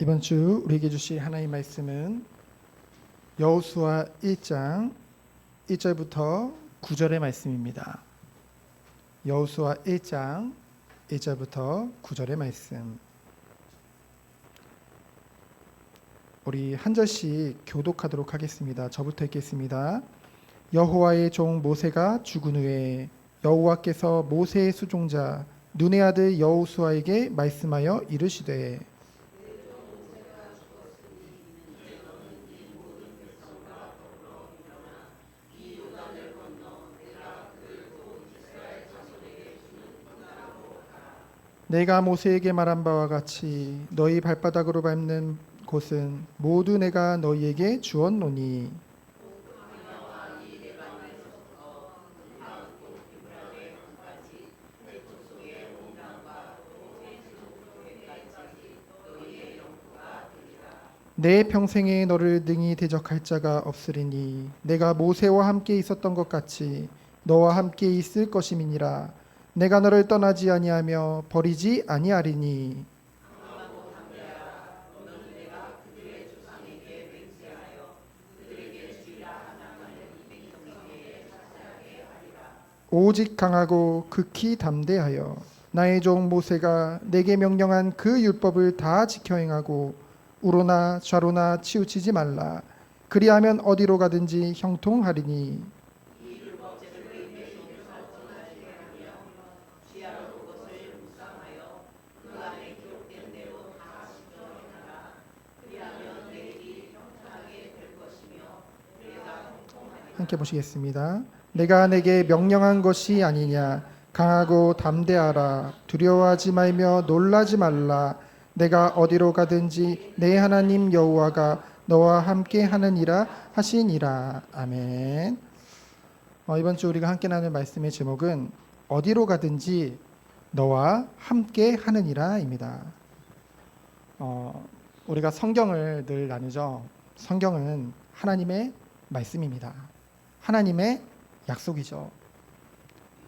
이번 주 우리에게 주실 하나님의 말씀은 여호수아 1장 1절부터 9절의 말씀입니다. 여호수아 1장 1절부터 9절의 말씀. 우리 한 절씩 교독하도록 하겠습니다. 저부터 읽겠습니다. 여호와의 종 모세가 죽은 후에 여호와께서 모세의 수종자 눈의 아들 여호수아에게 말씀하여 이르시되 내가 모세에게 말한 바와 같이 너희 발바닥으로 밟는 곳은 모두 내가 너희에게 주었노니 내 평생에 너를 능히 대적할 자가 없으리니 내가 모세와 함께 있었던 것 같이 너와 함께 있을 것임이니라. 내가 너를 떠나지 아니하며 버리지 아니하리니. 오직 강하고 극히 담대하여 나의 종 모세가 내게 명령한 그 율법을 다 지켜 행하고 우로나 좌로나 치우치지 말라. 그리하면 어디로 가든지 형통하리니. 함께 보시겠습니다. 내가 내게 명령한 것이 아니냐. 강하고 담대하라. 두려워하지 말며 놀라지 말라. 내가 어디로 가든지 내 하나님 여호와가 너와 함께 하느니라 하시니라. 아멘. 이번 주 우리가 함께 나눌 말씀의 제목은 어디로 가든지 너와 함께 하느니라입니다. 우리가 성경을 늘 나누죠. 성경은 하나님의 말씀입니다. 하나님의 약속이죠.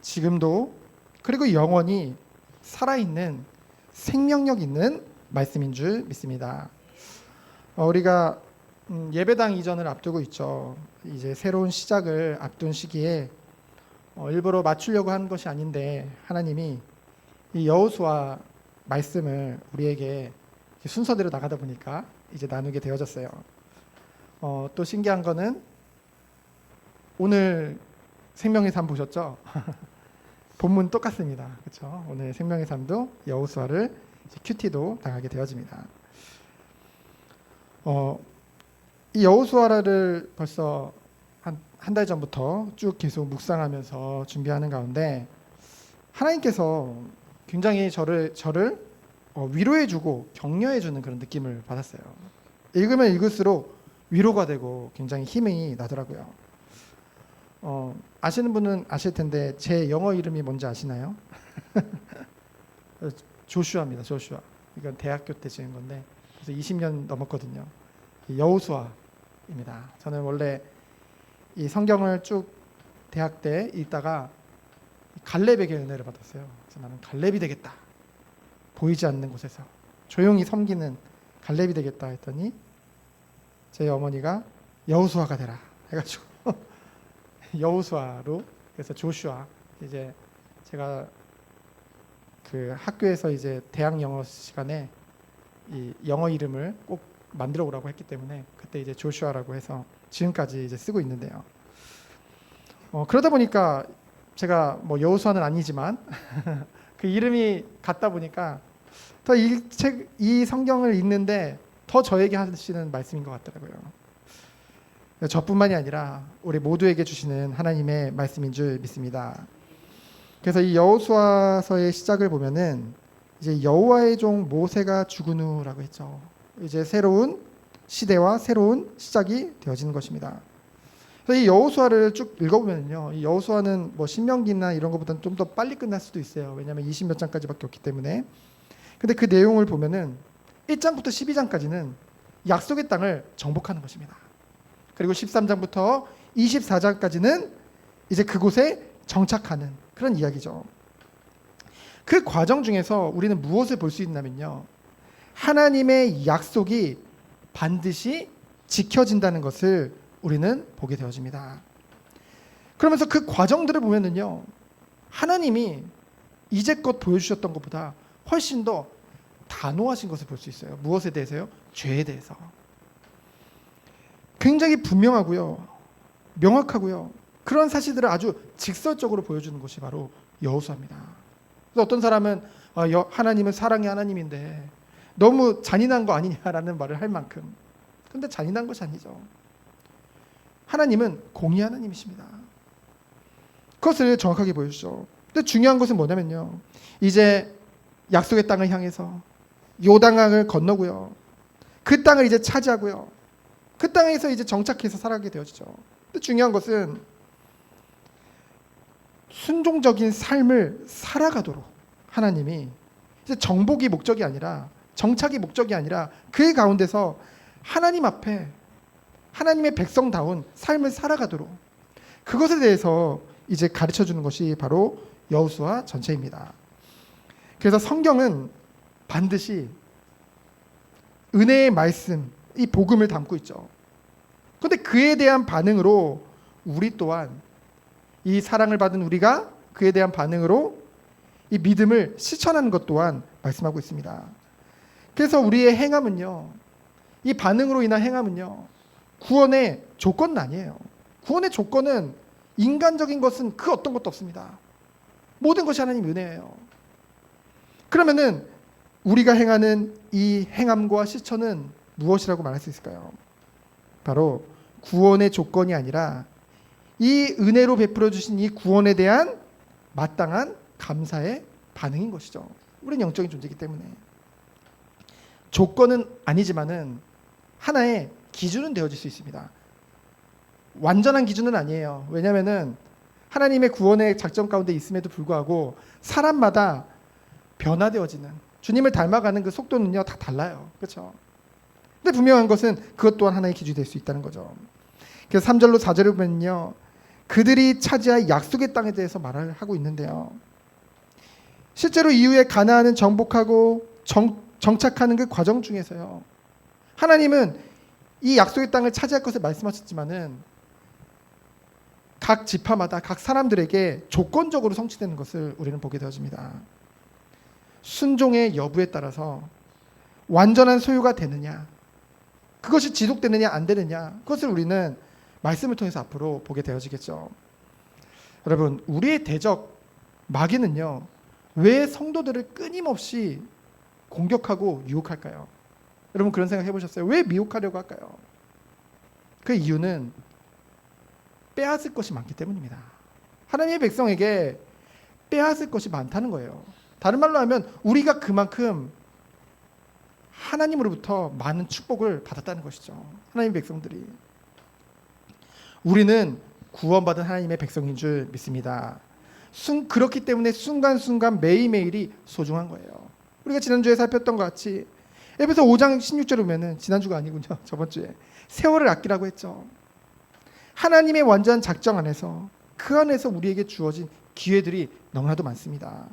지금도 그리고 영원히 살아있는 생명력 있는 말씀인 줄 믿습니다. 우리가 예배당 이전을 앞두고 있죠. 이제 새로운 시작을 앞둔 시기에 일부러 맞추려고 한 것이 아닌데 하나님이 이 여호수아 말씀을 우리에게 순서대로 나가다 보니까 이제 나누게 되어졌어요. 또 신기한 거는 오늘 생명의 삶 보셨죠? 본문 똑같습니다. 그렇죠? 오늘 생명의 삶도 여호수아를 큐티도 당하게 되어집니다. 이 여호수아를 벌써 한 달 전부터 쭉 계속 묵상하면서 준비하는 가운데 하나님께서 굉장히 저를 위로해주고 격려해주는 그런 느낌을 받았어요. 읽으면 읽을수록 위로가 되고 굉장히 힘이 나더라고요. 아시는 분은 아실 텐데 제 영어 이름이 뭔지 아시나요? 조슈아입니다. 조슈아. 이건 대학교 때 지은 건데 그래서 20년 넘었거든요. 여호수아입니다. 저는 원래 이 성경을 쭉 대학 때 읽다가 갈렙에게 은혜를 받았어요. 그래서 나는 갈렙이 되겠다. 보이지 않는 곳에서 조용히 섬기는 갈렙이 되겠다 했더니 제 어머니가 여호수아가 되라 해가지고 여호수아로 그래서 조슈아. 이제 제가 그 학교에서 이제 대학 영어 시간에 이 영어 이름을 꼭 만들어 오라고 했기 때문에 그때 이제 조슈아라고 해서 지금까지 이제 쓰고 있는데요. 그러다 보니까 제가 뭐 여호수아는 아니지만 그 이름이 같다 보니까 더 이 성경을 읽는데 더 저에게 하시는 말씀인 것 같더라고요. 저뿐만이 아니라 우리 모두에게 주시는 하나님의 말씀인 줄 믿습니다. 그래서 이 여호수아서의 시작을 보면은 이제 여호와의 종 모세가 죽은 후라고 했죠. 이제 새로운 시대와 새로운 시작이 되어지는 것입니다. 그래서 이 여호수아를 쭉 읽어보면요, 이 여호수아는 뭐 신명기나 이런 것보다는 좀 더 빨리 끝날 수도 있어요. 왜냐하면 20몇 장까지밖에 없기 때문에. 근데 그 내용을 보면은 1장부터 12장까지는 약속의 땅을 정복하는 것입니다. 그리고 13장부터 24장까지는 이제 그곳에 정착하는 그런 이야기죠. 그 과정 중에서 우리는 무엇을 볼 수 있냐면요, 하나님의 약속이 반드시 지켜진다는 것을 우리는 보게 되어집니다. 그러면서 그 과정들을 보면은요, 하나님이 이제껏 보여주셨던 것보다 훨씬 더 단호하신 것을 볼 수 있어요. 무엇에 대해서요? 죄에 대해서. 굉장히 분명하고요, 명확하고요, 그런 사실들을 아주 직설적으로 보여주는 것이 바로 여호수아입니다. 그래서 어떤 사람은 하나님은 사랑의 하나님인데 너무 잔인한 거 아니냐라는 말을 할 만큼, 근데 잔인한 것이 아니죠. 하나님은 공의 하나님이십니다. 그것을 정확하게 보여주죠. 근데 중요한 것은 뭐냐면요, 이제 약속의 땅을 향해서 요단강을 건너고요, 그 땅을 이제 차지하고요, 그 땅에서 이제 정착해서 살아가게 되어지죠. 근데 중요한 것은 순종적인 삶을 살아가도록 하나님이 이제 정복이 목적이 아니라, 정착이 목적이 아니라 그 가운데서 하나님 앞에 하나님의 백성다운 삶을 살아가도록, 그것에 대해서 이제 가르쳐주는 것이 바로 여호수아 전체입니다. 그래서 성경은 반드시 은혜의 말씀, 이 복음을 담고 있죠. 그런데 그에 대한 반응으로 우리 또한, 이 사랑을 받은 우리가 그에 대한 반응으로 이 믿음을 실천하는 것 또한 말씀하고 있습니다. 그래서 우리의 행함은요, 이 반응으로 인한 행함은요, 구원의 조건은 아니에요. 구원의 조건은, 인간적인 것은 그 어떤 것도 없습니다. 모든 것이 하나님 은혜예요. 그러면은 우리가 행하는 이 행함과 실천은 무엇이라고 말할 수 있을까요? 바로 구원의 조건이 아니라 이 은혜로 베풀어 주신 이 구원에 대한 마땅한 감사의 반응인 것이죠. 우리는 영적인 존재이기 때문에. 조건은 아니지만은 하나의 기준은 되어질 수 있습니다. 완전한 기준은 아니에요. 왜냐하면은 하나님의 구원의 작전 가운데 있음에도 불구하고 사람마다 변화되어지는, 주님을 닮아가는 그 속도는요, 다 달라요. 그렇죠? 근데 분명한 것은 그것 또한 하나의 기준이 될 수 있다는 거죠. 그래서 3절로 4절을 보면요, 그들이 차지할 약속의 땅에 대해서 말을 하고 있는데요, 실제로 이후에 가나안은 정복하고 정착하는 그 과정 중에서요, 하나님은 이 약속의 땅을 차지할 것을 말씀하셨지만은 각 지파마다, 각 사람들에게 조건적으로 성취되는 것을 우리는 보게 되어집니다. 순종의 여부에 따라서 완전한 소유가 되느냐, 그것이 지속되느냐 안 되느냐, 그것을 우리는 말씀을 통해서 앞으로 보게 되어지겠죠. 여러분, 우리의 대적 마귀는요, 왜 성도들을 끊임없이 공격하고 유혹할까요? 여러분, 그런 생각 해보셨어요? 왜 미혹하려고 할까요? 그 이유는 빼앗을 것이 많기 때문입니다. 하나님의 백성에게 빼앗을 것이 많다는 거예요. 다른 말로 하면 우리가 그만큼 하나님으로부터 많은 축복을 받았다는 것이죠. 하나님의 백성들이. 우리는 구원받은 하나님의 백성인 줄 믿습니다. 그렇기 때문에 순간순간 매일매일이 소중한 거예요. 우리가 지난주에 살폈던 것 같이 에베소 5장 16절에 보면은, 지난주가 아니군요, 저번주에, 세월을 아끼라고 했죠. 하나님의 완전한 작정 안에서, 그 안에서 우리에게 주어진 기회들이 너무나도 많습니다.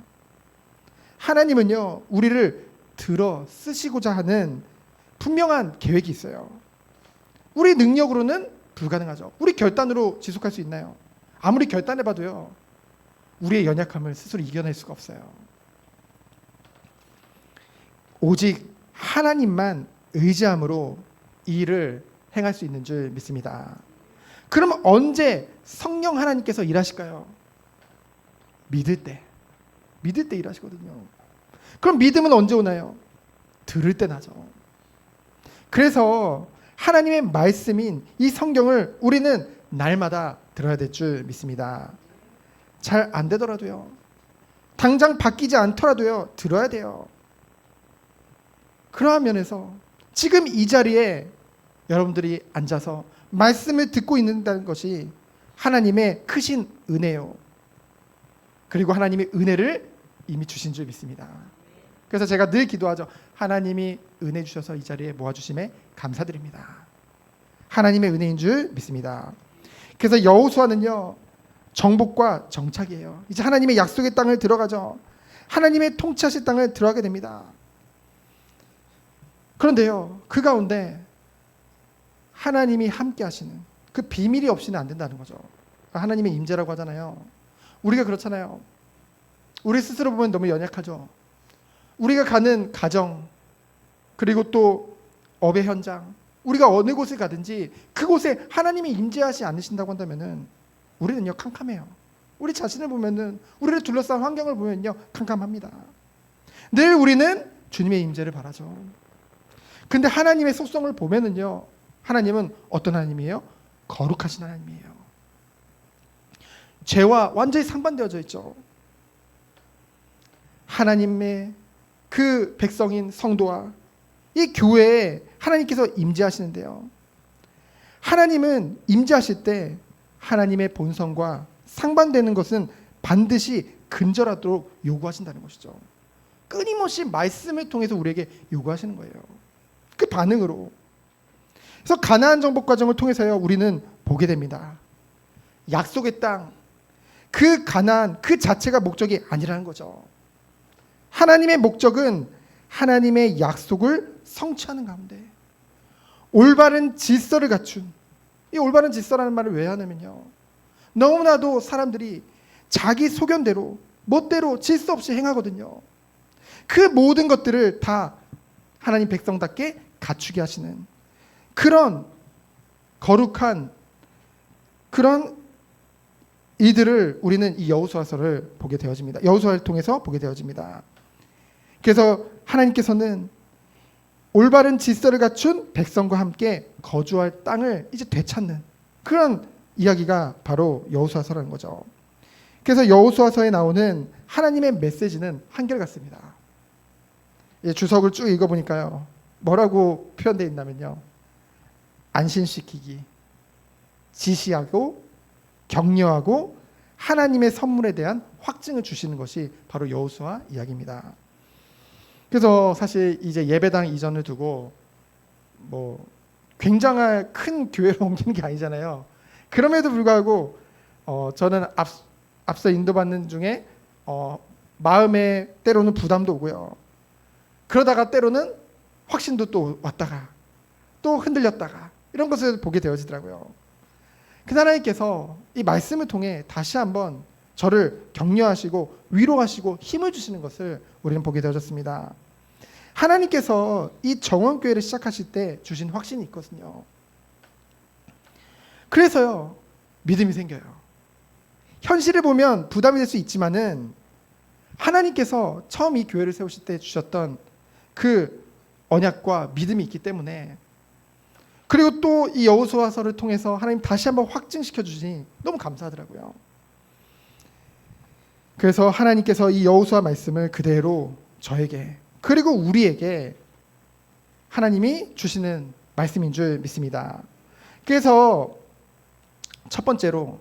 하나님은요, 우리를 들어 쓰시고자 하는 분명한 계획이 있어요. 우리 능력으로는 불가능하죠. 우리 결단으로 지속할 수 있나요? 아무리 결단해봐도요, 우리의 연약함을 스스로 이겨낼 수가 없어요. 오직 하나님만 의지함으로 이 일을 행할 수 있는 줄 믿습니다. 그럼 언제 성령 하나님께서 일하실까요? 믿을 때 일하시거든요. 그럼 믿음은 언제 오나요? 들을 때 나죠. 그래서 하나님의 말씀인 이 성경을 우리는 날마다 들어야 될 줄 믿습니다. 잘 안 되더라도요, 당장 바뀌지 않더라도요, 들어야 돼요. 그러한 면에서 지금 이 자리에 여러분들이 앉아서 말씀을 듣고 있는다는 것이 하나님의 크신 은혜요, 그리고 하나님의 은혜를 이미 주신 줄 믿습니다. 그래서 제가 늘 기도하죠. 하나님이 은혜 주셔서 이 자리에 모아주심에 감사드립니다. 하나님의 은혜인 줄 믿습니다. 그래서 여호수아는요, 정복과 정착이에요. 이제 하나님의 약속의 땅을 들어가죠. 하나님의 통치하실 땅을 들어가게 됩니다. 그런데요, 그 가운데 하나님이 함께 하시는 그 비밀이 없이는 안 된다는 거죠. 하나님의 임재라고 하잖아요. 우리가 그렇잖아요. 우리 스스로 보면 너무 연약하죠. 우리가 가는 가정, 그리고 또 업의 현장, 우리가 어느 곳에 가든지 그곳에 하나님이 임재하지 않으신다고 한다면은 우리는요 캄캄해요. 우리 자신을 보면은, 우리를 둘러싼 환경을 보면요 캄캄합니다. 늘 우리는 주님의 임재를 바라죠. 근데 하나님의 속성을 보면은요, 하나님은 어떤 하나님이에요? 거룩하신 하나님이에요. 죄와 완전히 상반되어져 있죠. 하나님의 그 백성인 성도와 이 교회에 하나님께서 임재하시는데요, 하나님은 임재하실 때 하나님의 본성과 상반되는 것은 반드시 근절하도록 요구하신다는 것이죠. 끊임없이 말씀을 통해서 우리에게 요구하시는 거예요. 그 반응으로. 그래서 가나안 정복 과정을 통해서요 우리는 보게 됩니다. 약속의 땅, 그 가나안 그 자체가 목적이 아니라는 거죠. 하나님의 목적은 하나님의 약속을 성취하는 가운데 올바른 질서를 갖춘, 이 올바른 질서라는 말을 왜 하냐면요, 너무나도 사람들이 자기 소견대로 멋대로 질서 없이 행하거든요. 그 모든 것들을 다 하나님 백성답게 갖추게 하시는 그런 거룩한 그런 이들을 우리는 이 여호수아서를 보게 되어집니다. 여호수아를 통해서 보게 되어집니다. 그래서 하나님께서는 올바른 질서를 갖춘 백성과 함께 거주할 땅을 이제 되찾는 그런 이야기가 바로 여호수아서라는 거죠. 그래서 여호수아서에 나오는 하나님의 메시지는 한결같습니다. 주석을 쭉 읽어보니까요, 뭐라고 표현되어 있냐면요, 안심시키기, 지시하고 격려하고 하나님의 선물에 대한 확증을 주시는 것이 바로 여호수아 이야기입니다. 그래서 사실 이제 예배당 이전을 두고 뭐 굉장한 큰 교회로 옮기는 게 아니잖아요. 그럼에도 불구하고 저는 앞서 인도받는 중에 마음에 때로는 부담도 오고요. 그러다가 때로는 확신도 또 왔다가 또 흔들렸다가 이런 것을 보게 되어지더라고요. 그 하나님께서 이 말씀을 통해 다시 한번 저를 격려하시고 위로하시고 힘을 주시는 것을 우리는 보게 되어졌습니다. 하나님께서 이 정원교회를 시작하실 때 주신 확신이 있거든요. 그래서요 믿음이 생겨요. 현실을 보면 부담이 될 수 있지만은 하나님께서 처음 이 교회를 세우실 때 주셨던 그 언약과 믿음이 있기 때문에, 그리고 또 이 여호수아서를 통해서 하나님 다시 한번 확증시켜 주시니 너무 감사하더라고요. 그래서 하나님께서 이 여호수아 말씀을 그대로 저에게 그리고 우리에게 하나님이 주시는 말씀인 줄 믿습니다. 그래서 첫 번째로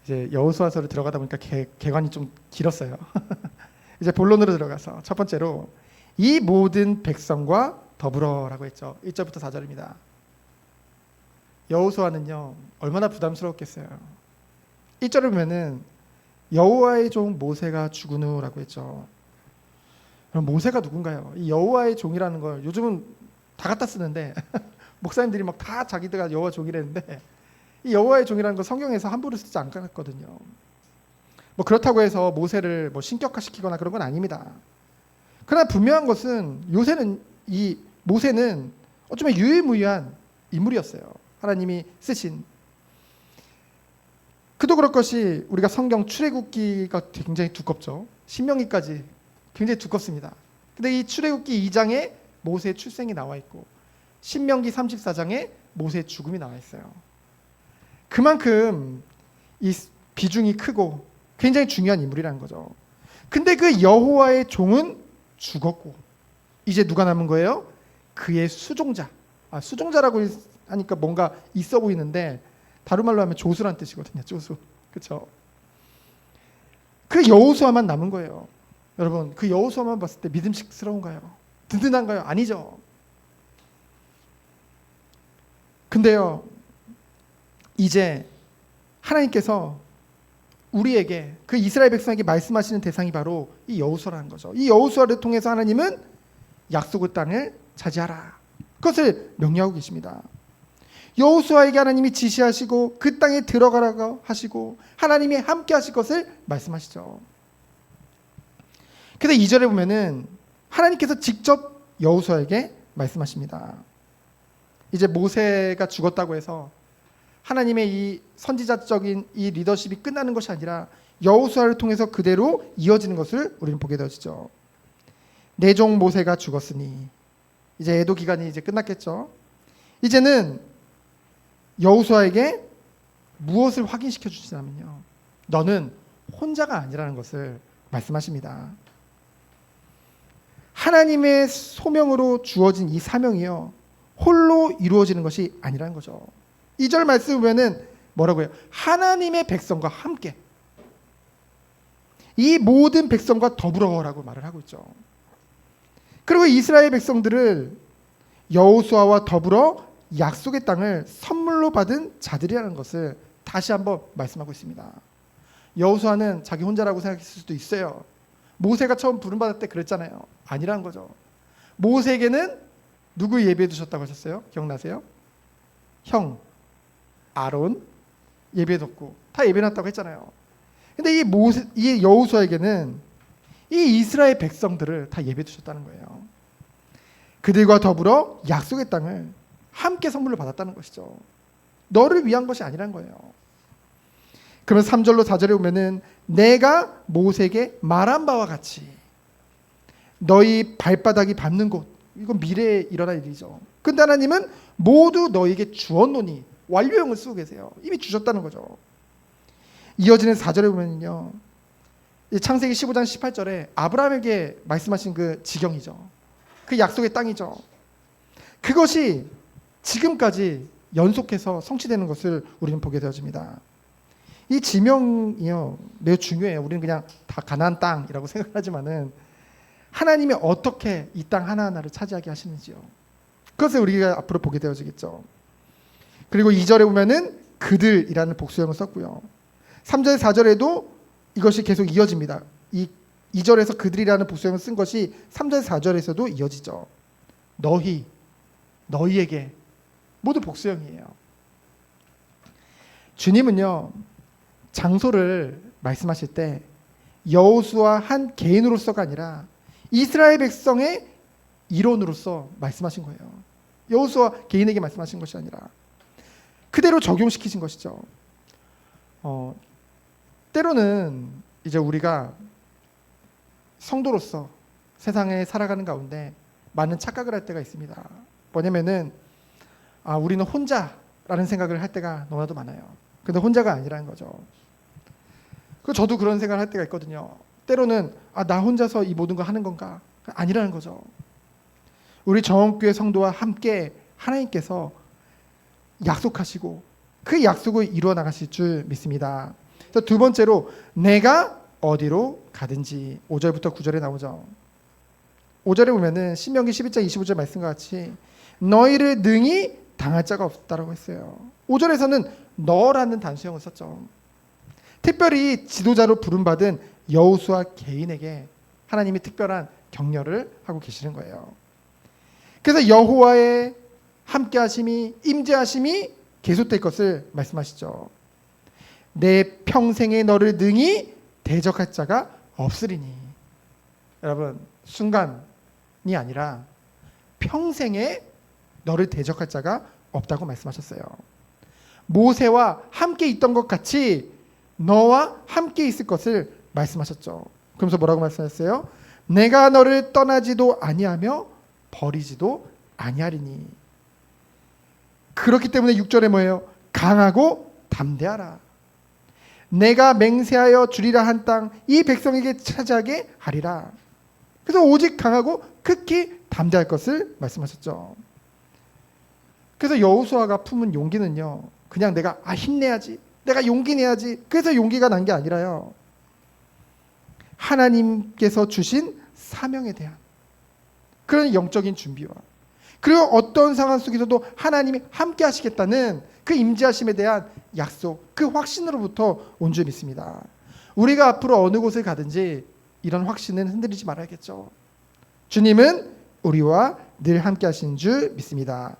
이제 여호수아서를 들어가다 보니까 개관이 좀 길었어요. 이제 본론으로 들어가서 첫 번째로 이 모든 백성과 더불어라고 했죠. 1절부터 4절입니다. 여호수아는요 얼마나 부담스러웠겠어요. 1절을 보면은 여호와의 종 모세가 죽은 후라고 했죠. 그럼 모세가 누군가요? 이 여호와의 종이라는 걸 요즘은 다 갖다 쓰는데 목사님들이 막 다 자기들가 여호와 종이라는데, 이 여호와의 종이라는 걸 성경에서 함부로 쓰지 않았거든요. 뭐 그렇다고 해서 모세를 뭐 신격화시키거나 그런 건 아닙니다. 그러나 분명한 것은 이 모세는 어쩌면 유일무이한 인물이었어요. 하나님이 쓰신. 그도 그럴 것이 우리가 성경 출애굽기가 굉장히 두껍죠. 신명기까지 굉장히 두껍습니다. 근데 이 출애굽기 2장에 모세의 출생이 나와 있고 신명기 34장에 모세의 죽음이 나와 있어요. 그만큼 이 비중이 크고 굉장히 중요한 인물이라는 거죠. 근데 그 여호와의 종은 죽었고 이제 누가 남은 거예요? 그의 수종자. 수종자라고 하니까 뭔가 있어 보이는데 다른 말로 하면 조수란 뜻이거든요. 조수. 그렇죠? 그 여호수아만 남은 거예요. 여러분, 그 여호수아만 봤을 때 믿음직스러운가요? 든든한가요? 아니죠. 근데요, 이제 하나님께서 우리에게, 그 이스라엘 백성에게 말씀하시는 대상이 바로 이 여호수아라는 거죠. 이 여호수아를 통해서 하나님은 약속의 땅을 차지하라. 그것을 명령하고 계십니다. 여호수아에게 하나님이 지시하시고 그 땅에 들어가라고 하시고 하나님이 함께 하실 것을 말씀하시죠. 그래서 2절에 보면은 하나님께서 직접 여호수아에게 말씀하십니다. 이제 모세가 죽었다고 해서 하나님의 이 선지자적인 이 리더십이 끝나는 것이 아니라 여호수아를 통해서 그대로 이어지는 것을 우리는 보게 되어지죠. 내 종 모세가 죽었으니 이제 애도 기간이 이제 끝났겠죠. 이제는 여호수아에게 무엇을 확인시켜 주시냐면요, 너는 혼자가 아니라는 것을 말씀하십니다. 하나님의 소명으로 주어진 이 사명이요, 홀로 이루어지는 것이 아니라는 거죠. 2절 말씀 보면은 뭐라고요? 하나님의 백성과 함께, 이 모든 백성과 더불어라고 말을 하고 있죠. 그리고 이스라엘 백성들을 여호수아와 더불어 약속의 땅을 선물로 받은 자들이라는 것을 다시 한번 말씀하고 있습니다. 여호수아는 자기 혼자라고 생각했을 수도 있어요. 모세가 처음 부름받을 때 그랬잖아요. 아니라는 거죠. 모세에게는 누구 예배해 두셨다고 하셨어요? 기억나세요? 형 아론 예배해 뒀고 다 예배해 놨다고 했잖아요. 근데 이 여호수아에게는 이 이스라엘 백성들을 다 예배해 두셨다는 거예요. 그들과 더불어 약속의 땅을 함께 선물로 받았다는 것이죠. 너를 위한 것이 아니란 거예요. 그러면 3절로 4절에 보면은 내가 모세에게 말한 바와 같이 너희 발바닥이 밟는 곳, 이건 미래에 일어날 일이죠. 근데 하나님은 모두 너에게 주었노니, 완료형을 쓰고 계세요. 이미 주셨다는 거죠. 이어지는 4절에 보면요, 창세기 15장 18절에 아브라함에게 말씀하신 그 지경이죠. 그 약속의 땅이죠. 그것이 지금까지 연속해서 성취되는 것을 우리는 보게 되어집니다. 이 지명이요, 매우 중요해요. 우리는 그냥 다 가나안 땅이라고 생각하지만은 하나님이 어떻게 이 땅 하나하나를 차지하게 하시는지요, 그것을 우리가 앞으로 보게 되어지겠죠. 그리고 2절에 보면은 그들이라는 복수형을 썼고요. 3절 4절에도 이것이 계속 이어집니다. 이 2절에서 그들이라는 복수형을 쓴 것이 3절 4절에서도 이어지죠. 너희에게 모두 복수형이에요. 주님은요, 장소를 말씀하실 때 여호수아 한 개인으로서가 아니라 이스라엘 백성의 일원으로서 말씀하신 거예요. 여호수아 개인에게 말씀하신 것이 아니라 그대로 적용시키신 것이죠. 때로는 이제 우리가 성도로서 세상에 살아가는 가운데 많은 착각을 할 때가 있습니다. 뭐냐면은 우리는 혼자라는 생각을 할 때가 너무나도 많아요. 근데 혼자가 아니라는 거죠. 저도 그런 생각을 할 때가 있거든요. 때로는 나 혼자서 이 모든 걸 하는 건가? 아니라는 거죠. 우리 정원교회 성도와 함께 하나님께서 약속하시고 그 약속을 이루어 나가실 줄 믿습니다. 그래서 두 번째로 내가 어디로 가든지 5절부터 9절에 나오죠. 5절에 보면은 신명기 11장 25절 말씀과 같이 너희를 능히 당할 자가 없다라고 했어요. 5절에서는 너라는 단수형을 썼죠. 특별히 지도자로 부름받은 여호수아 개인에게 하나님이 특별한 격려를 하고 계시는 거예요. 그래서 여호와의 함께하심이, 임재하심이 계속될 것을 말씀하시죠. 내 평생에 너를 능히 대적할 자가 없으리니. 여러분, 순간이 아니라 평생에 너를 대적할 자가 없다고 말씀하셨어요. 모세와 함께 있던 것 같이 너와 함께 있을 것을 말씀하셨죠. 그러면서 뭐라고 말씀하셨어요? 내가 너를 떠나지도 아니하며 버리지도 아니하리니. 그렇기 때문에 6절에 뭐예요? 강하고 담대하라. 내가 맹세하여 주리라 한 땅 이 백성에게 차지하게 하리라. 그래서 오직 강하고 극히 담대할 것을 말씀하셨죠. 그래서 여호수아가 품은 용기는요, 그냥 내가 힘내야지, 내가 용기 내야지, 그래서 용기가 난 게 아니라요, 하나님께서 주신 사명에 대한 그런 영적인 준비와, 그리고 어떤 상황 속에서도 하나님이 함께 하시겠다는 그 임재하심에 대한 약속, 그 확신으로부터 온 줄 믿습니다. 우리가 앞으로 어느 곳을 가든지 이런 확신은 흔들리지 말아야겠죠. 주님은 우리와 늘 함께 하신 줄 믿습니다.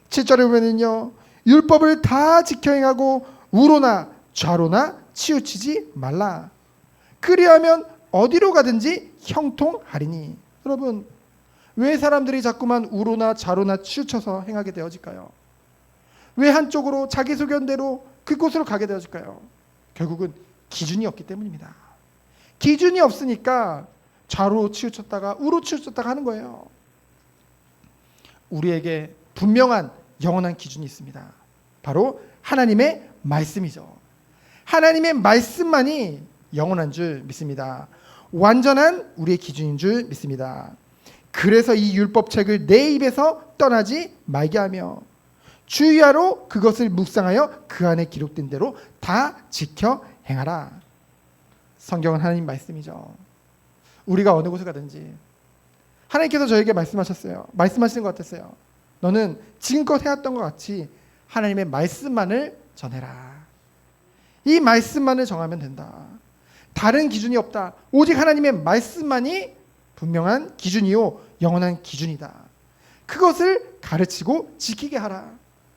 7절에 보면은요, 율법을 다 지켜 행하고 우로나 좌로나 치우치지 말라. 그리하면 어디로 가든지 형통하리니. 여러분, 왜 사람들이 자꾸만 우로나 좌로나 치우쳐서 행하게 되어질까요? 왜 한쪽으로 자기 소견대로 그곳으로 가게 되어질까요? 결국은 기준이 없기 때문입니다. 기준이 없으니까 좌로 치우쳤다가 우로 치우쳤다가 하는 거예요. 우리에게 분명한 영원한 기준이 있습니다. 바로 하나님의 말씀이죠. 하나님의 말씀만이 영원한 줄 믿습니다. 완전한 우리의 기준인 줄 믿습니다. 그래서 이 율법책을 내 입에서 떠나지 말게 하며 주의하러 그것을 묵상하여 그 안에 기록된 대로 다 지켜 행하라. 성경은 하나님 말씀이죠. 우리가 어느 곳에 가든지 하나님께서 저에게 말씀하셨어요. 말씀하시는 것 같았어요. 너는 지금껏 해왔던 것 같이 하나님의 말씀만을 전해라. 이 말씀만을 정하면 된다. 다른 기준이 없다. 오직 하나님의 말씀만이 분명한 기준이요 영원한 기준이다. 그것을 가르치고 지키게 하라.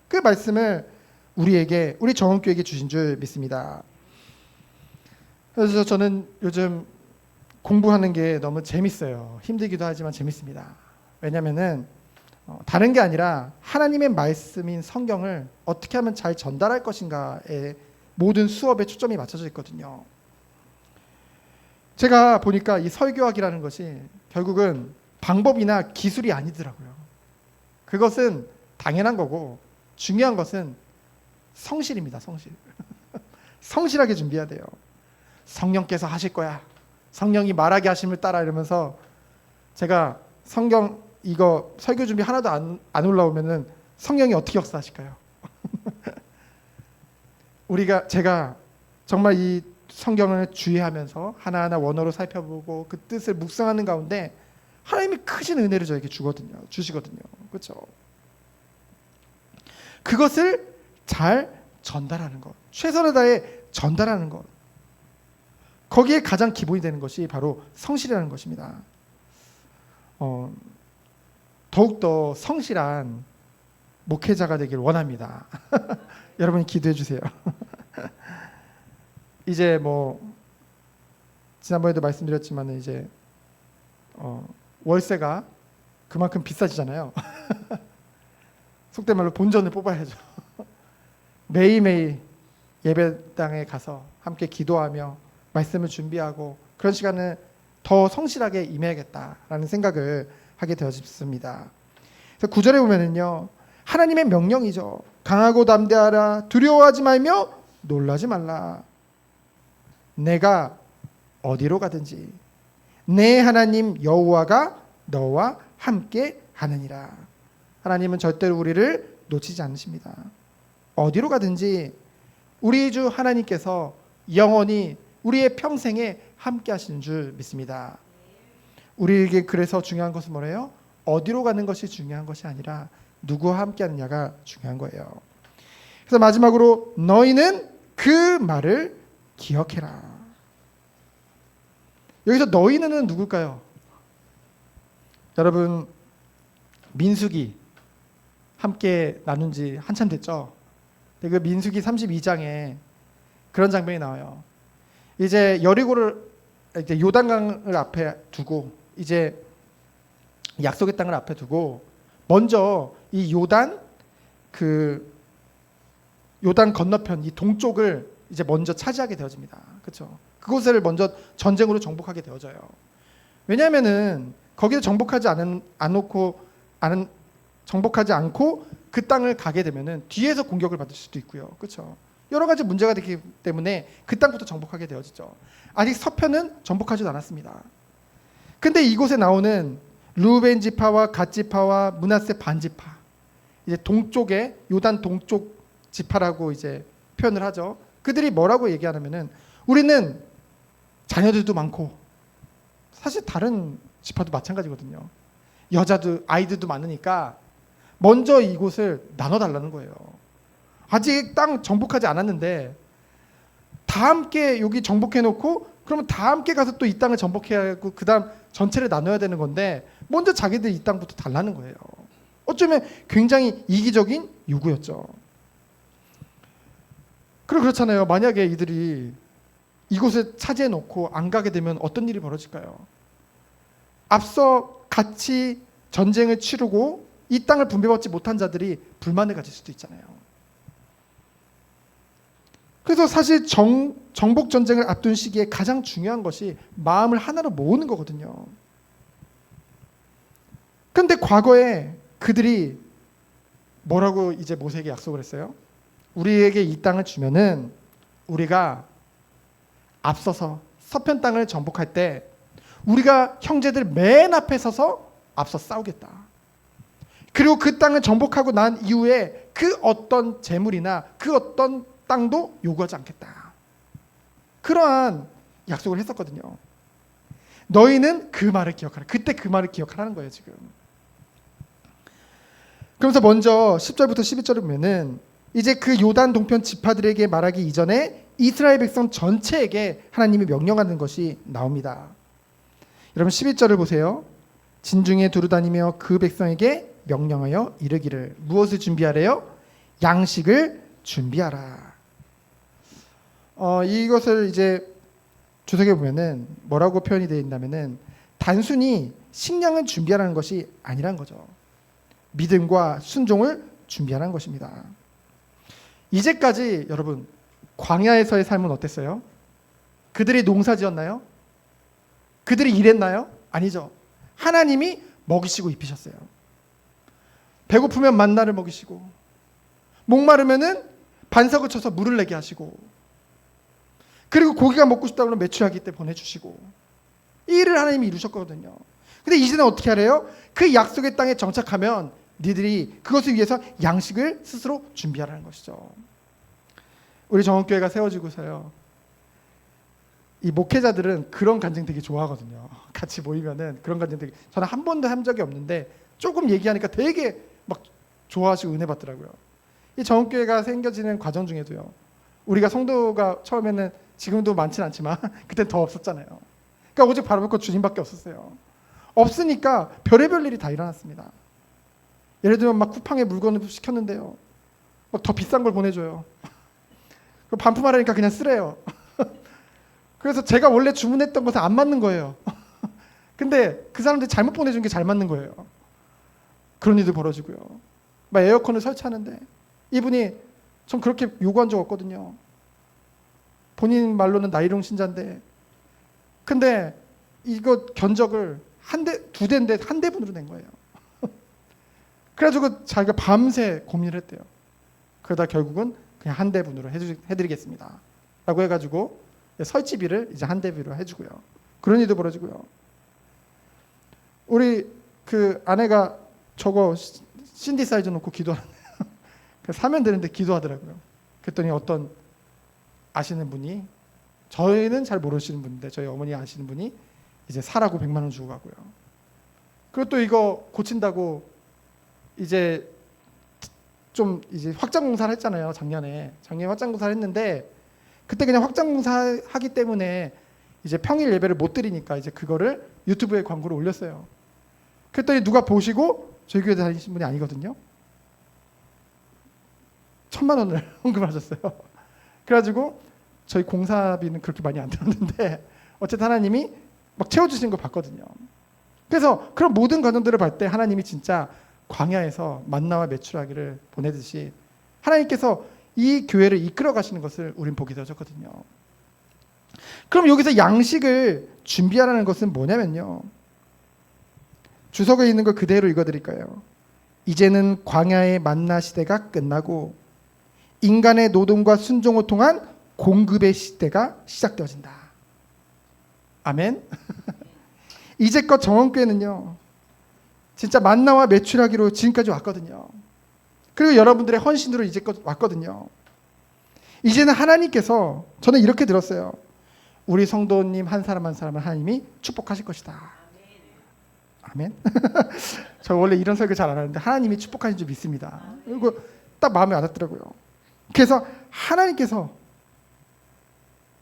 그 말씀을 우리에게, 우리 정원교회에게 주신 줄 믿습니다. 그래서 저는 요즘 공부하는 게 너무 재밌어요. 힘들기도 하지만 재밌습니다. 왜냐하면은 다른 게 아니라 하나님의 말씀인 성경을 어떻게 하면 잘 전달할 것인가에 모든 수업에 초점이 맞춰져 있거든요. 제가 보니까 이 설교학이라는 것이 결국은 방법이나 기술이 아니더라고요. 그것은 당연한 거고 중요한 것은 성실입니다. 성실. 성실하게 준비해야 돼요. 성령께서 하실 거야. 성령이 말하게 하심을 따라 이러면서 제가 성경 이거 설교 준비 하나도 안 올라오면은 성령이 어떻게 역사하실까요? 제가 정말 이 성경을 주의하면서 하나하나 원어로 살펴보고 그 뜻을 묵상하는 가운데 하나님이 크신 은혜를 저에게 주시거든요. 그렇죠? 그것을 잘 전달하는 것, 최선을 다해 전달하는 것, 거기에 가장 기본이 되는 것이 바로 성실이라는 것입니다. 더욱더 성실한 목회자가 되길 원합니다. 여러분이 기도해 주세요. 이제 지난번에도 말씀드렸지만 이제 월세가 그만큼 비싸지잖아요. 속된 말로 본전을 뽑아야죠. 매일매일 예배당에 가서 함께 기도하며 말씀을 준비하고 그런 시간을 더 성실하게 임해야겠다라는 생각을 하게 되었습니다. 그래서 9절에 보면은요, 하나님의 명령이죠. 강하고 담대하라. 두려워하지 말며 놀라지 말라. 내가 어디로 가든지 내 하나님 여호와가 너와 함께 하느니라. 하나님은 절대로 우리를 놓치지 않으십니다. 어디로 가든지 우리 주 하나님께서 영원히 우리의 평생에 함께 하시는 줄 믿습니다. 우리에게 그래서 중요한 것은 뭐래요? 어디로 가는 것이 중요한 것이 아니라 누구와 함께 하느냐가 중요한 거예요. 그래서 마지막으로 너희는 그 말을 기억해라. 여기서 너희는 누굴까요? 여러분, 민수기 함께 나눈 지 한참 됐죠? 그 민수기 32장에 그런 장면이 나와요. 이제 여리고를 이제 요단강을 앞에 두고 이제 약속의 땅을 앞에 두고 먼저 이 요단 건너편 이 동쪽을 이제 먼저 차지하게 되어집니다. 그렇죠? 그곳을 먼저 전쟁으로 정복하게 되어져요. 왜냐하면은 거기를 정복하지 않고 그 땅을 가게 되면은 뒤에서 공격을 받을 수도 있고요. 그렇죠? 여러 가지 문제가 되기 때문에 그 땅부터 정복하게 되어지죠. 아직 서편은 정복하지도 않았습니다. 근데 이곳에 나오는 르우벤 지파와 갓 지파와 므낫세 반 지파, 이제 동쪽에 요단 동쪽 지파라고 이제 표현을 하죠. 그들이 뭐라고 얘기하냐면은 우리는 자녀들도 많고 사실 다른 지파도 마찬가지거든요. 아이들도 많으니까 먼저 이곳을 나눠달라는 거예요. 아직 땅 정복하지 않았는데 다 함께 여기 정복해놓고 그러면 다 함께 가서 또 이 땅을 정복해야 하고 그 다음 전체를 나눠야 되는 건데 먼저 자기들 이 땅부터 달라는 거예요. 어쩌면 굉장히 이기적인 요구였죠. 그리고 그렇잖아요. 만약에 이들이 이곳을 차지해 놓고 안 가게 되면 어떤 일이 벌어질까요? 앞서 같이 전쟁을 치르고 이 땅을 분배받지 못한 자들이 불만을 가질 수도 있잖아요. 그래서 사실 정복 전쟁을 앞둔 시기에 가장 중요한 것이 마음을 하나로 모으는 거거든요. 그런데 과거에 그들이 뭐라고 이제 모세에게 약속을 했어요? 우리에게 이 땅을 주면은 우리가 앞서서 서편 땅을 정복할 때 우리가 형제들 맨 앞에 서서 앞서 싸우겠다. 그리고 그 땅을 정복하고 난 이후에 그 어떤 재물이나 그 어떤 땅도 요구하지 않겠다. 그러한 약속을 했었거든요. 너희는 그 말을 기억하라. 그때 그 말을 기억하라는 거예요, 지금. 그러면서 먼저 10절부터 11절을 보면은 이제 그 요단 동편 지파들에게 말하기 이전에 이스라엘 백성 전체에게 하나님이 명령하는 것이 나옵니다. 여러분 11절을 보세요. 진중에 두루다니며 그 백성에게 명령하여 이르기를 무엇을 준비하래요? 양식을 준비하라. 이것을 이제 주석에 보면은 뭐라고 표현이 되어 있냐면은 단순히 식량을 준비하라는 것이 아니란 거죠. 믿음과 순종을 준비하라는 것입니다. 이제까지 여러분 광야에서의 삶은 어땠어요? 그들이 농사지었나요? 그들이 일했나요? 아니죠. 하나님이 먹이시고 입히셨어요. 배고프면 만나를 먹이시고 목마르면은 반석을 쳐서 물을 내게 하시고 그리고 고기가 먹고 싶다 그러면 메추라기 때 보내주시고 이 일을 하나님이 이루셨거든요. 근데 이제는 어떻게 하래요? 그 약속의 땅에 정착하면 니들이 그것을 위해서 양식을 스스로 준비하라는 것이죠. 우리 정원교회가 세워지고서요. 이 목회자들은 그런 간증 되게 좋아하거든요. 같이 모이면은 그런 간증 되게 저는 한 번도 한 적이 없는데 조금 얘기하니까 되게 막 좋아하시고 은혜 받더라고요. 이 정원교회가 생겨지는 과정 중에도요. 우리가 성도가 처음에는 지금도 많지는 않지만 그때 더 없었잖아요. 그러니까 오직 바라볼 것 주님밖에 없었어요. 없으니까 별의별 일이 다 일어났습니다. 예를 들면 막 쿠팡에 물건을 시켰는데요. 막 더 비싼 걸 보내줘요. 반품하라니까 그냥 쓰래요. 그래서 제가 원래 주문했던 것에 안 맞는 거예요. 근데 그 사람들이 잘못 보내준 게 잘 맞는 거예요. 그런 일도 벌어지고요. 막 에어컨을 설치하는데 이분이 전 그렇게 요구한 적 없거든요. 본인 말로는 나이롱 신자인데 근데 이거 견적을 두 대인데 한 대분으로 낸 거예요. 그래가지고 자기가 밤새 고민을 했대요. 그러다 결국은 그냥 한 대분으로 해드리겠습니다. 라고 해가지고 설치비를 이제 한 대비로 해주고요. 그런 일도 벌어지고요. 우리 그 아내가 저거 신디사이저 놓고 기도하는데 사면 되는데 기도하더라고요. 그랬더니 어떤 아시는 분이 저희는 잘 모르시는 분인데 저희 어머니 아시는 분이 이제 사라고 100만 원 주고 가고요. 그리고 또 이거 고친다고 이제 좀 이제 확장 공사를 했잖아요. 작년에 확장 공사를 했는데 그때 그냥 확장 공사 하기 때문에 이제 평일 예배를 못 드리니까 이제 그거를 유튜브에 광고를 올렸어요. 그랬더니 누가 보시고 저희 교회 다니신 분이 아니거든요. 1,000만 원을 헌금하셨어요. 그래가지고 저희 공사비는 그렇게 많이 안 들었는데 어쨌든 하나님이 막 채워주시는 걸 봤거든요. 그래서 그런 모든 과정들을 볼 때 하나님이 진짜 광야에서 만나와 메추라기를 보내듯이 하나님께서 이 교회를 이끌어 가시는 것을 우린 보게 되어졌거든요. 그럼 여기서 양식을 준비하라는 것은 뭐냐면요. 주석에 있는 걸 그대로 읽어드릴까요? 이제는 광야의 만나 시대가 끝나고 인간의 노동과 순종을 통한 공급의 시대가 시작되어진다. 아멘. 이제껏 정원교회는요. 진짜 만나와 메추라기로 지금까지 왔거든요. 그리고 여러분들의 헌신으로 이제껏 왔거든요. 이제는 하나님께서 저는 이렇게 들었어요. 우리 성도님 한 사람 한 사람을 하나님이 축복하실 것이다. 아멘. 저 원래 이런 설교 잘 안 하는데 하나님이 축복하신 줄 믿습니다. 그리고 딱 마음에 와닿더라고요. 그래서 하나님께서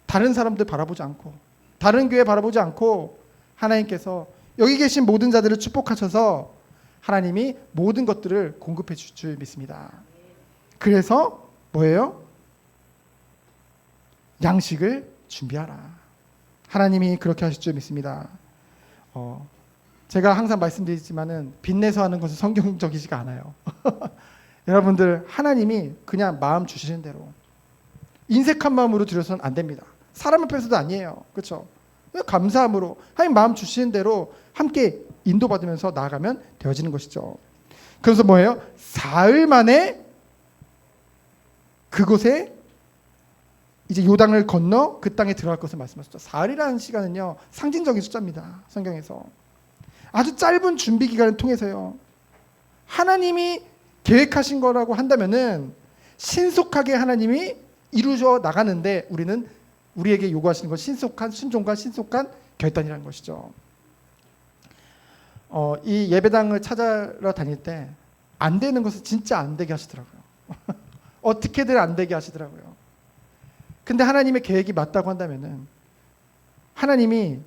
다른 사람들 바라보지 않고 다른 교회 바라보지 않고 하나님께서 여기 계신 모든 자들을 축복하셔서 하나님이 모든 것들을 공급해 줄 줄 믿습니다. 그래서 뭐예요? 양식을 준비하라. 하나님이 그렇게 하실 줄 믿습니다. 제가 항상 말씀드리지만은 빚내서 하는 것은 성경적이지가 않아요. 여러분들 하나님이 그냥 마음 주시는 대로 인색한 마음으로 드려서는 안 됩니다. 사람 앞에서도 아니에요. 그렇죠? 감사함으로 하나님 마음 주시는 대로 함께 인도받으면서 나아가면 되어지는 것이죠. 그래서 뭐예요? 사흘 만에 그곳에 이제 요단을 건너 그 땅에 들어갈 것을 말씀하셨죠. 사흘이라는 시간은요 상징적인 숫자입니다. 성경에서 아주 짧은 준비 기간을 통해서요 하나님이 계획하신 거라고 한다면은 신속하게 하나님이 이루어 나가는데 우리는 우리에게 요구하시는 건 신속한 순종과 신속한 결단이라는 것이죠. 이 예배당을 찾아러 다닐 때 안 되는 것을 진짜 안 되게 하시더라고요. 어떻게든 안 되게 하시더라고요. 근데 하나님의 계획이 맞다고 한다면은 하나님이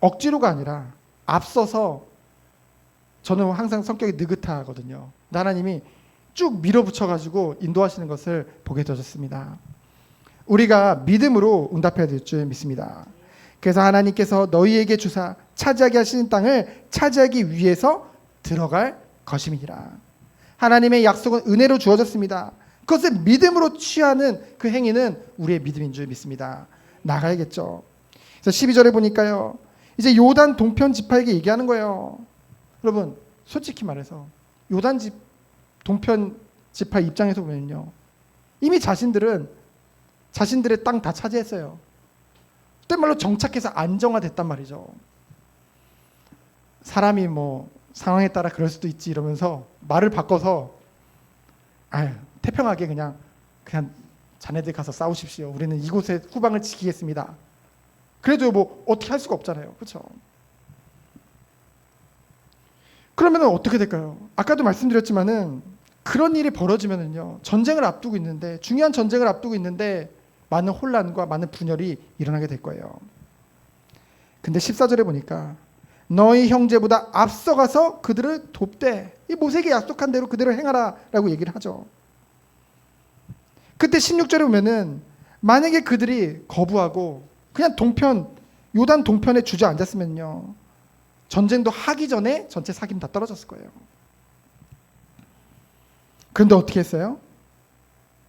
억지로가 아니라 앞서서 저는 항상 성격이 느긋하거든요. 하나님이 쭉 밀어붙여가지고 인도하시는 것을 보게 되었습니다. 우리가 믿음으로 응답해야 될 줄 믿습니다. 그래서 하나님께서 너희에게 주사 차지하게 하시는 땅을 차지하기 위해서 들어갈 것임이니라. 하나님의 약속은 은혜로 주어졌습니다. 그것을 믿음으로 취하는 그 행위는 우리의 믿음인 줄 믿습니다. 나가야겠죠. 그래서 12절에 보니까요. 이제 요단 동편 지파에게 얘기하는 거예요. 여러분 솔직히 말해서 요단 동편 지파 입장에서 보면요. 이미 자신들의 땅 다 차지했어요. 그때 말로 정착해서 안정화됐단 말이죠. 사람이 뭐 상황에 따라 그럴 수도 있지 이러면서 말을 바꿔서 태평하게 그냥 자네들 가서 싸우십시오. 우리는 이곳에 후방을 지키겠습니다. 그래도 뭐 어떻게 할 수가 없잖아요. 그렇죠? 그러면 어떻게 될까요? 아까도 말씀드렸지만은 그런 일이 벌어지면은요. 전쟁을 앞두고 있는데 중요한 전쟁을 앞두고 있는데 많은 혼란과 많은 분열이 일어나게 될 거예요. 근데 14절에 보니까 너희 형제보다 앞서가서 그들을 돕되 이 모세에게 약속한 대로 그대로 행하라 라고 얘기를 하죠. 그때 16절에 보면은 만약에 그들이 거부하고 그냥 요단 동편에 주저앉았으면요 전쟁도 하기 전에 전체 사기는 다 떨어졌을 거예요. 그런데 어떻게 했어요?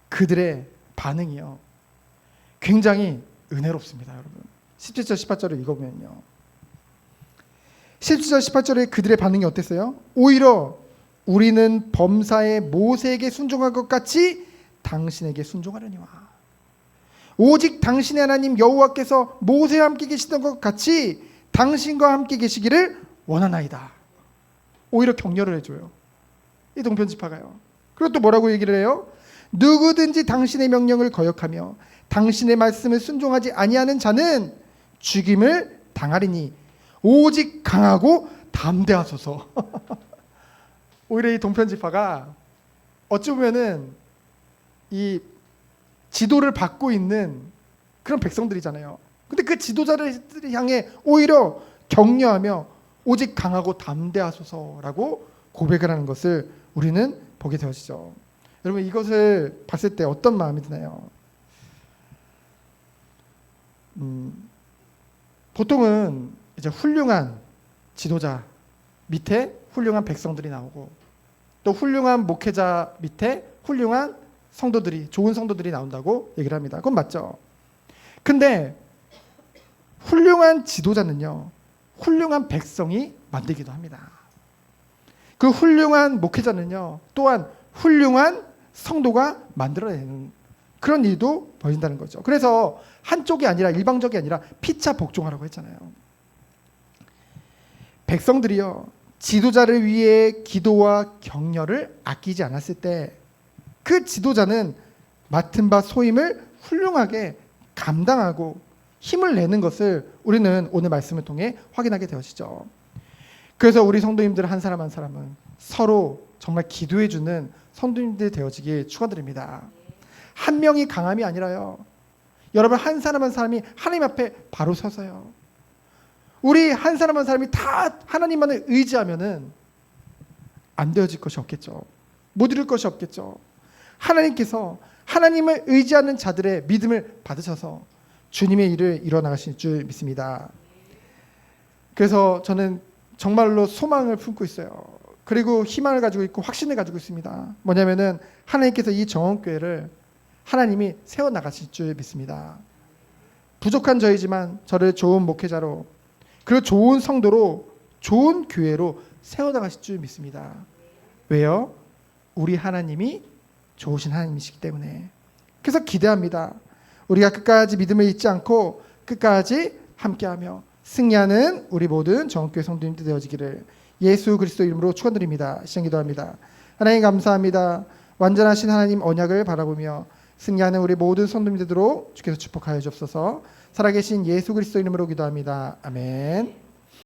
그들의 반응이요 굉장히 은혜롭습니다. 여러분 17절 18절을 읽어보면요 17절 18절에 그들의 반응이 어땠어요? 오히려 우리는 범사에 모세에게 순종할 것 같이 당신에게 순종하려니와 오직 당신의 하나님 여호와께서 모세와 함께 계시던 것 같이 당신과 함께 계시기를 원하나이다. 오히려 격려를 해줘요. 이 동편지파가요. 그리고 또 뭐라고 얘기를 해요? 누구든지 당신의 명령을 거역하며 당신의 말씀을 순종하지 아니하는 자는 죽임을 당하리니 오직 강하고 담대하소서. 오히려 이 동편지파가 어찌 보면은 이 지도를 받고 있는 그런 백성들이잖아요. 근데 그 지도자를 향해 오히려 격려하며 오직 강하고 담대하소서라고 고백을 하는 것을 우리는 보게 되어지죠. 여러분 이것을 봤을 때 어떤 마음이 드나요? 보통은 이제 훌륭한 지도자 밑에 훌륭한 백성들이 나오고 또 훌륭한 목회자 밑에 훌륭한 성도들이 좋은 성도들이 나온다고 얘기를 합니다. 그건 맞죠. 근데 훌륭한 지도자는요 훌륭한 백성이 만들기도 합니다. 그 훌륭한 목회자는요 또한 훌륭한 성도가 만들어내는 그런 일도 벌어진다는 거죠. 그래서 한쪽이 아니라 일방적이 아니라 피차 복종하라고 했잖아요. 백성들이요 지도자를 위해 기도와 격려를 아끼지 않았을 때 그 지도자는 맡은 바 소임을 훌륭하게 감당하고 힘을 내는 것을 우리는 오늘 말씀을 통해 확인하게 되어지죠. 그래서 우리 성도님들 한 사람 한 사람은 서로 정말 기도해주는 성도님들 되어지길 축원드립니다. 한 명이 강함이 아니라요. 여러분 한 사람 한 사람이 하나님 앞에 바로 서서요. 우리 한 사람 한 사람이 다 하나님만을 의지하면은 안 되어질 것이 없겠죠. 못 이룰 것이 없겠죠. 하나님께서 하나님을 의지하는 자들의 믿음을 받으셔서 주님의 일을 이뤄나가실 줄 믿습니다. 그래서 저는 정말로 소망을 품고 있어요. 그리고 희망을 가지고 있고 확신을 가지고 있습니다. 뭐냐면은 하나님께서 이 정원교회를 하나님이 세워나가실 줄 믿습니다. 부족한 저이지만 저를 좋은 목회자로, 그리고 좋은 성도로, 좋은 교회로 세워나가실 줄 믿습니다. 왜요? 우리 하나님이 좋으신 하나님이시기 때문에. 그래서 기대합니다. 우리가 끝까지 믿음을 잊지 않고 끝까지 함께하며 승리하는 우리 모든 정원교회 성도님들 되어지기를 예수 그리스도 이름으로 축원드립니다. 시간 기도합니다. 하나님 감사합니다. 완전하신 하나님 언약을 바라보며 승리하는 우리 모든 성도님들 되도록 주께서 축복하여 주옵소서. 살아계신 예수 그리스도 이름으로 기도합니다. 아멘.